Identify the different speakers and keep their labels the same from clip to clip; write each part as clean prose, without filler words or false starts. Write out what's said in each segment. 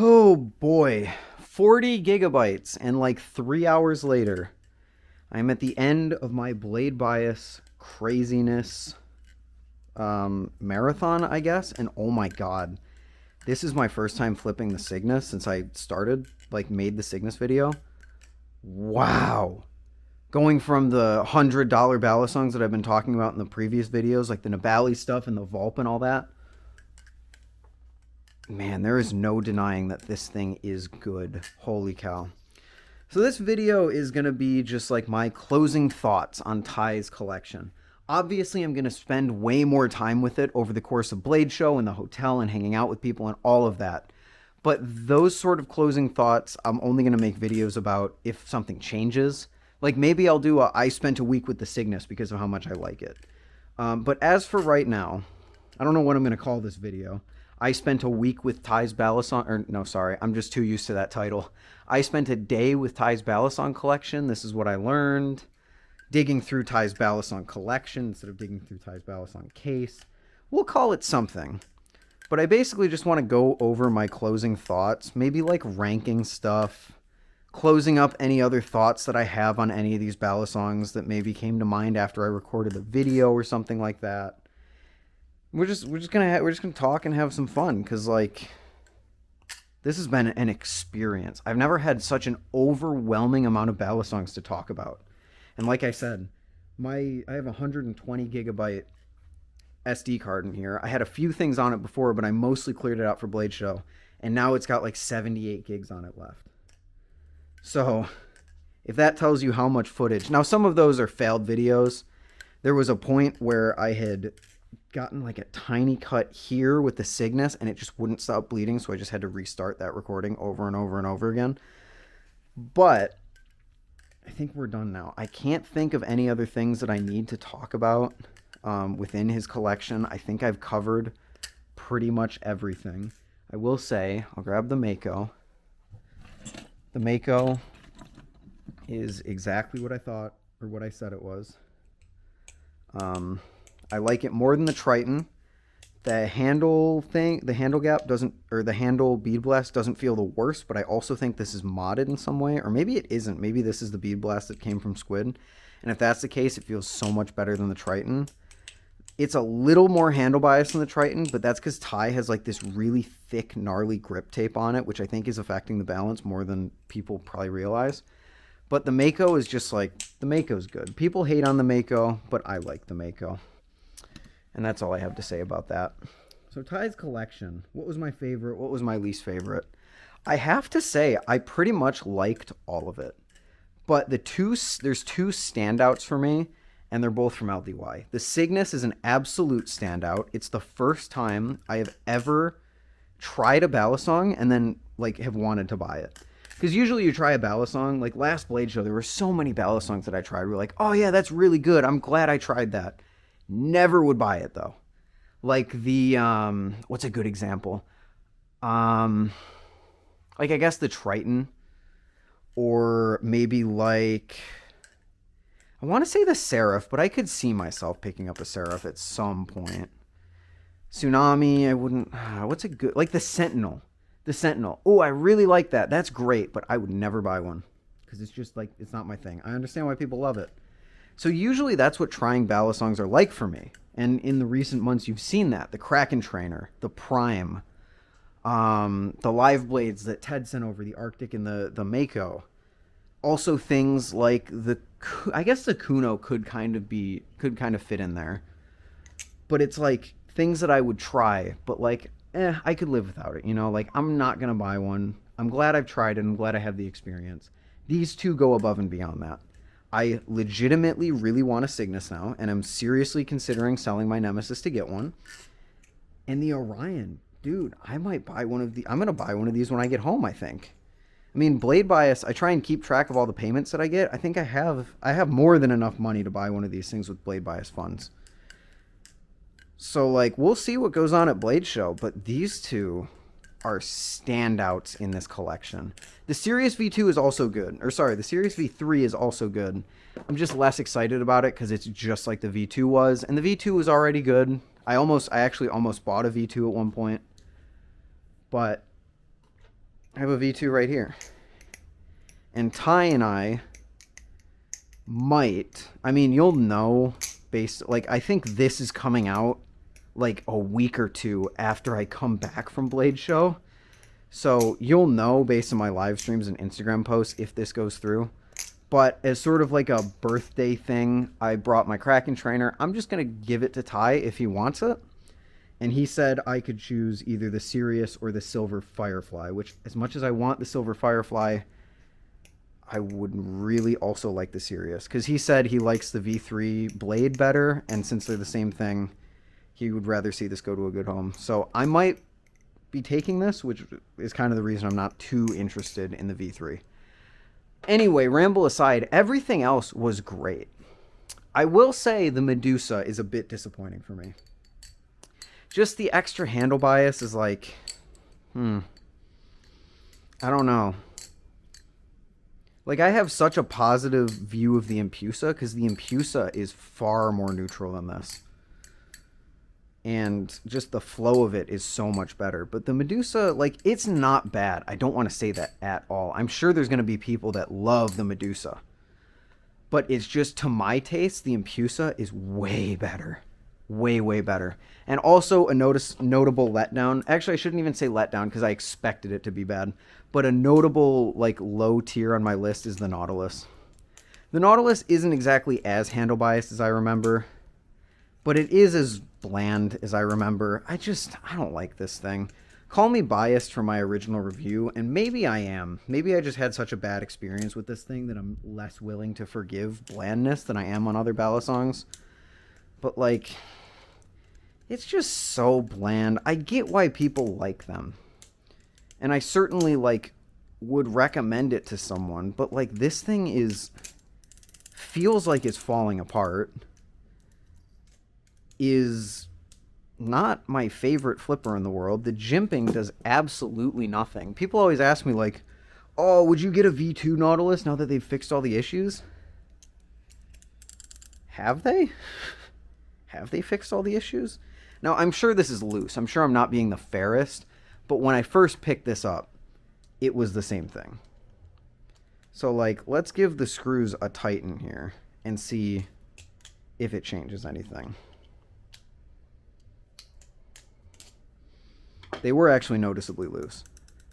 Speaker 1: Oh boy, 40 gigabytes, and like 3 hours later, I'm at the end of my blade bias craziness marathon, I guess. And oh my god, this is my first time flipping the Cygnus since I started, like, made the Cygnus video. Wow. Going from the $100 Balisongs that I've been talking about in the previous videos, like the Nibali stuff and the Vulp and all that. Man, there is no denying that this thing is good. Holy cow. So this video is going to be just like my closing thoughts on Ty's collection. Obviously, I'm going to spend way more time with it over the course of Blade Show and the hotel and hanging out with people and all of that. But those sort of closing thoughts, I'm only going to make videos about if something changes. Like maybe I'll do a I spent a week with the Cygnus because of how much I like it. But as for right now, I don't know what I'm going to call this video. I spent a week with Ty's Balisong, or no, sorry, I'm just too used to that title. I spent a day with Ty's Balisong collection. This is what I learned. Digging through Ty's Balisong collection instead of digging through Ty's Balisong case. We'll call it something. But I basically just want to go over my closing thoughts, maybe like ranking stuff, closing up any other thoughts that I have on any of these Balisongs that maybe came to mind after I recorded the video or something like that. We're just gonna talk and have some fun because like this has been an experience. I've never had such an overwhelming amount of Balisongs to talk about, and like I said, I have a 120 gigabyte SD card in here. I had a few things on it before, but I mostly cleared it out for Blade Show, and now it's got like 78 gigs on it left. So if that tells you how much footage, now some of those are failed videos. There was a point where I had gotten like a tiny cut here with the Cygnus and it just wouldn't stop bleeding, so I just had to restart that recording over and over and over again. But I think we're done now. I can't think of any other things that I need to talk about within his collection. I think I've covered pretty much everything. I will say, I'll grab the Mako. The Mako is exactly what I thought, or what I said it was. I like it more than the Triton. The handle thing, the handle gap doesn't, or the handle bead blast doesn't feel the worst, but I also think this is modded in some way, or maybe it isn't. Maybe this is the bead blast that came from Squid. And if that's the case, it feels so much better than the Triton. It's a little more handle bias than the Triton, but that's because Ty has like this really thick, gnarly grip tape on it, which I think is affecting the balance more than people probably realize. But the Mako is just like, the Mako's good. People hate on the Mako, but I like the Mako. And that's all I have to say about that. So Ty's collection, what was my favorite? What was my least favorite? I have to say, I pretty much liked all of it. But there's two standouts for me, and they're both from LDY. The Cygnus is an absolute standout. It's the first time I have ever tried a Balisong and then like have wanted to buy it. Because usually you try a Balisong, like last Blade Show, there were so many Balisongs that I tried. We were like, oh yeah, that's really good. I'm glad I tried that. Never would buy it though. Like the, what's a good example? Like I guess the Triton, or maybe like, I want to say the Seraph, but I could see myself picking up a Seraph at some point. Tsunami, I wouldn't, what's a good, like the Sentinel. The Sentinel. Oh, I really like that. That's great, but I would never buy one because it's just like, it's not my thing. I understand why people love it. So usually that's what trying Balisongs are like for me. And in the recent months, you've seen that. The Kraken Trainer, the Prime, the live blades that Ted sent over, the Arctic and the Mako. Also things like I guess the Kuno could kind of fit in there. But it's like things that I would try, but like, I could live without it, you know? Like, I'm not going to buy one. I'm glad I've tried it. I'm glad I have the experience. These two go above and beyond that. I legitimately really want a Cygnus now, and I'm seriously considering selling my Nemesis to get one. And the Orion, dude, I might buy one of the. I'm gonna buy one of these when I get home, I think. I mean, Blade Bias, I try and keep track of all the payments that I get. I think I have more than enough money to buy one of these things with Blade Bias funds. So like, we'll see what goes on at Blade Show, but these two are standouts in this collection. The Sirius V2 is also good. Or sorry, the Sirius V3 is also good. I'm just less excited about it because it's just like the V2 was. And the V2 was already good. I actually almost bought a V2 at one point. But I have a V2 right here. And Ty and I might, I mean, you'll know based, like, I think this is coming out like a week or two after I come back from Blade Show. So you'll know based on my live streams and Instagram posts if this goes through. But as sort of like a birthday thing, I brought my Kraken trainer. I'm just going to give it to Ty if he wants it. And he said I could choose either the Sirius or the Silver Firefly, which as much as I want the Silver Firefly, I would really also like the Sirius. Because he said he likes the V3 Blade better. And since they're the same thing, he would rather see this go to a good home. So I might be taking this, which is kind of the reason I'm not too interested in the V3. Anyway, ramble aside, everything else was great. I will say the Medusa is a bit disappointing for me. Just the extra handle bias is like, I don't know. Like, I have such a positive view of the Impusa because the Impusa is far more neutral than this. And just the flow of it is so much better. But the Medusa, like, it's not bad. I don't want to say that at all. I'm sure there's going to be people that love the Medusa. But it's just, to my taste, the Impusa is way better. Way, way better. And also a notable letdown. Actually, I shouldn't even say letdown because I expected it to be bad. But a notable, like, low tier on my list is the Nautilus. The Nautilus isn't exactly as handle biased as I remember. But it is as bland as I remember. I don't like this thing. Call me biased for my original review, and maybe I am. Maybe I just had such a bad experience with this thing that I'm less willing to forgive blandness than I am on other Balisongs. But, like, it's just so bland. I get why people like them. And I certainly, like, would recommend it to someone. But, like, this thing feels like it's falling apart. Is not my favorite flipper in the world. The jimping does absolutely nothing. People always ask me, like, oh, would you get a V2 Nautilus now that they've fixed all the issues? Have they? Have they fixed all the issues? Now, I'm sure this is loose. I'm sure I'm not being the fairest. But when I first picked this up, it was the same thing. So, like, let's give the screws a tighten here and see if it changes anything. They were actually noticeably loose,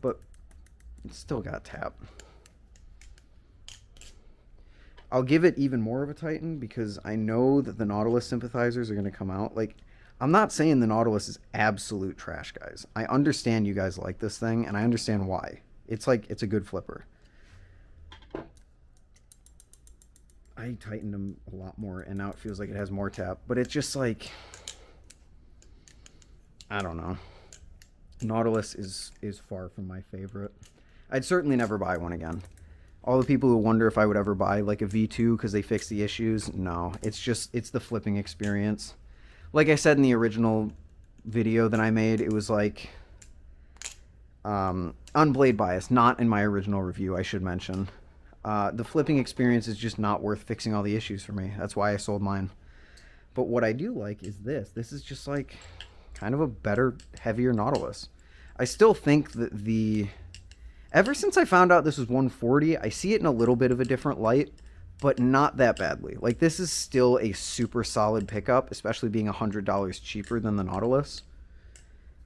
Speaker 1: but it still got tap. I'll give it even more of a tighten because I know that the Nautilus sympathizers are going to come out. Like, I'm not saying the Nautilus is absolute trash, guys. I understand you guys like this thing, and I understand why. It's like, it's a good flipper. I tightened them a lot more, and now it feels like it has more tap. But it's just like, I don't know. Nautilus is far from my favorite. I'd certainly never buy one again. All the people who wonder if I would ever buy like a V2 because they fixed the issues, no. It's the flipping experience. Like I said in the original video that I made, it was like on blade bias, not in my original review, I should mention. The flipping experience is just not worth fixing all the issues for me. That's why I sold mine. But what I do like is this. This is just like kind of a better, heavier Nautilus. I still think that ever since I found out this was 140, I see it in a little bit of a different light, but not that badly. Like, this is still a super solid pickup, especially being $100 cheaper than the Nautilus.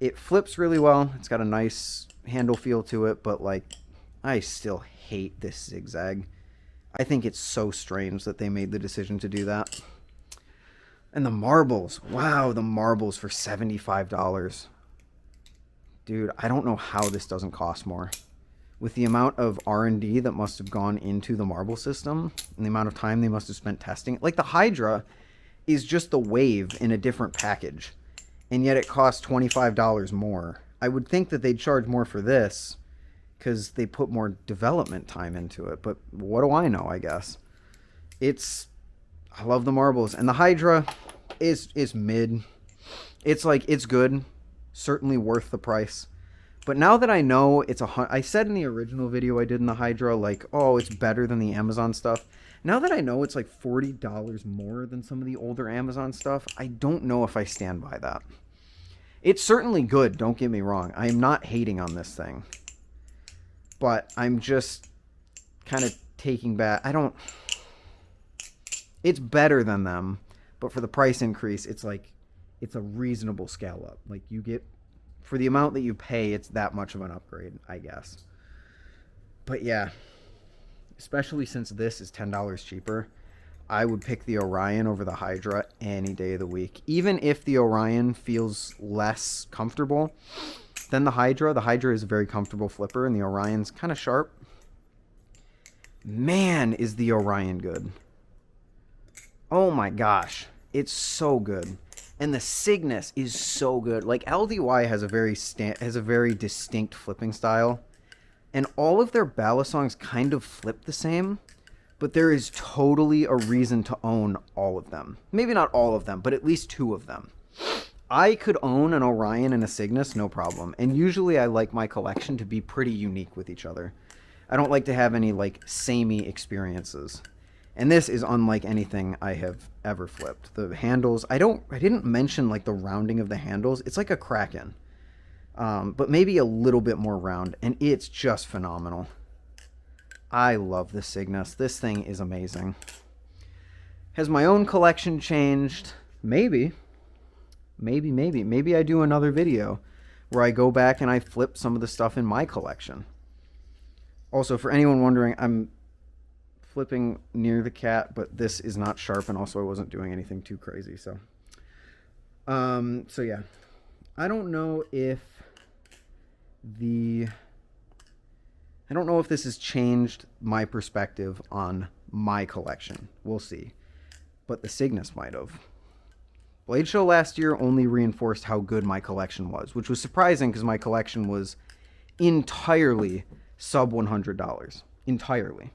Speaker 1: It flips really well. It's got a nice handle feel to it, but, like, I still hate this zigzag. I think it's so strange that they made the decision to do that. And the marbles. Wow, the marbles for $75. Dude, I don't know how this doesn't cost more. With the amount of R&D that must have gone into the marble system and the amount of time they must have spent testing it. Like, the Hydra is just the Wave in a different package. And yet it costs $25 more. I would think that they'd charge more for this because they put more development time into it. But what do I know, I guess? I love the marbles. And the Hydra is mid. It's like, it's good. Certainly worth the price. But now that I know I said in the original video I did in the Hydra, like, oh, it's better than the Amazon stuff. Now that I know it's like $40 more than some of the older Amazon stuff, I don't know if I stand by that. It's certainly good, don't get me wrong. I am not hating on this thing. but I'm just kind of taking back. It's better than them, but for the price increase, it's like, it's a reasonable scale up. Like, you get, for the amount that you pay, it's that much of an upgrade, I guess. But yeah, especially since this is $10 cheaper, I would pick the Orion over the Hydra any day of the week. Even if the Orion feels less comfortable than the Hydra. The Hydra is a very comfortable flipper, and the Orion's kind of sharp. Man, is the Orion good. Oh my gosh. It's so good. And the Cygnus is so good. Like, LDY has a very distinct flipping style. And all of their Balisongs kind of flip the same. But there is totally a reason to own all of them. Maybe not all of them, but at least 2 of them. I could own an Orion and a Cygnus, no problem. And usually I like my collection to be pretty unique with each other. I don't like to have any, like, samey experiences. And this is unlike anything I have ever flipped. The handles, I didn't mention, like, the rounding of the handles. It's like a Kraken. But maybe a little bit more round. And it's just phenomenal. I love the Cygnus. This thing is amazing. Has my own collection changed? Maybe. Maybe I do another video where I go back and I flip some of the stuff in my collection. Also, for anyone wondering, I'm flipping near the cat, but this is not sharp, and also I wasn't doing anything too crazy, so. So yeah. I don't know if this has changed my perspective on my collection. We'll see. But the Cygnus might have. Blade Show last year only reinforced how good my collection was, which was surprising because my collection was entirely sub $100. Entirely.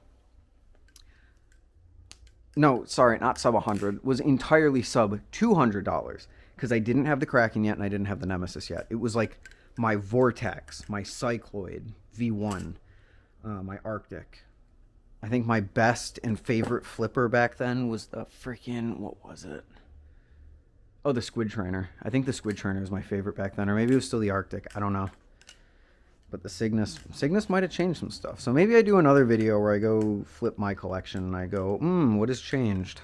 Speaker 1: No, sorry, not sub 100. Was entirely sub $200 because I didn't have the Kraken yet and I didn't have the Nemesis yet. It was like my Vortex, my Cycloid V1, my Arctic. I think my best and favorite flipper back then was the freaking, what was it? Oh, the Squid Trainer. I think the Squid Trainer was my favorite back then, or maybe it was still the Arctic. I don't know. But the Cygnus might have changed some stuff. So maybe I do another video where I go flip my collection and I go, what has changed?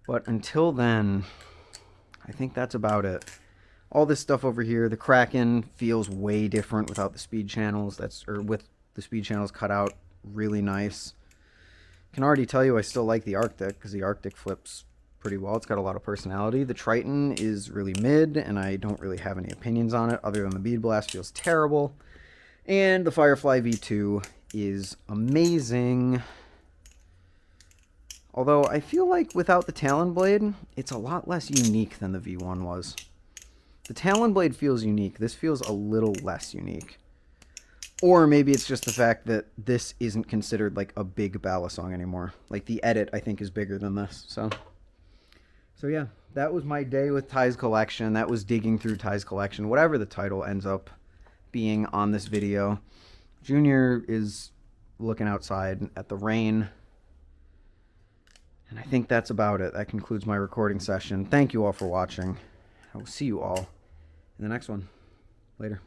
Speaker 1: But until then, I think that's about it. All this stuff over here, the Kraken feels way different without the speed channels. With the speed channels cut out, really nice. Can already tell you I still like the Arctic because the Arctic flips pretty well. It's got a lot of personality. The Triton is really mid, and I don't really have any opinions on it other than the Bead Blast feels terrible. And the Firefly V2 is amazing. Although I feel like without the Talon Blade, it's a lot less unique than the V1 was. The Talon Blade feels unique. This feels a little less unique. Or maybe it's just the fact that this isn't considered like a big Balisong anymore. Like the Edit, I think, is bigger than this. So yeah, that was my day with Ty's collection. That was digging through Ty's collection. Whatever the title ends up being on this video. Junior is looking outside at the rain. And I think that's about it. That concludes my recording session. Thank you all for watching. I will see you all in the next one. Later.